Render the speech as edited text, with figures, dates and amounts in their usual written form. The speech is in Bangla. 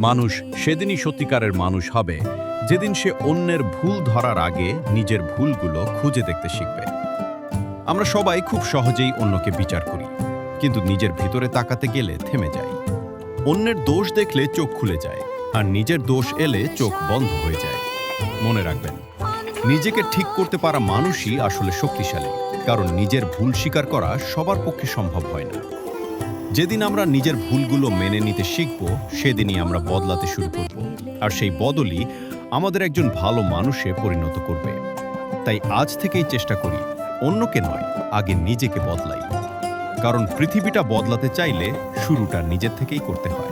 মানুষ সেদিনই সত্যিকারের মানুষ হবে যেদিন সে অন্যের ভুল ধরার আগে নিজের ভুলগুলো খুঁজে দেখতে শিখবে। আমরা সবাই খুব সহজেই অন্যকে বিচার করি, কিন্তু নিজের ভিতরে তাকাতে গেলে থেমে যাই। অন্যের দোষ দেখলে চোখ খুলে যায়, আর নিজের দোষ এলে চোখ বন্ধ হয়ে যায়। মনে রাখবেন, নিজেকে ঠিক করতে পারা মানুষই আসলে শক্তিশালী, কারণ নিজের ভুল স্বীকার করা সবার পক্ষে সম্ভব হয় না। যেদিন আমরা নিজের ভুলগুলো মেনে নিতে শিখব, সেদিনই আমরা বদলাতে শুরু করব, আর সেই বদলই আমাদের একজন ভালো মানুষে পরিণত করবে। তাই আজ থেকেই চেষ্টা করি অন্যকে নয়, আগে নিজেকে বদলাই, কারণ পৃথিবীটা বদলাতে চাইলে শুরুটা নিজের থেকেই করতে হয়।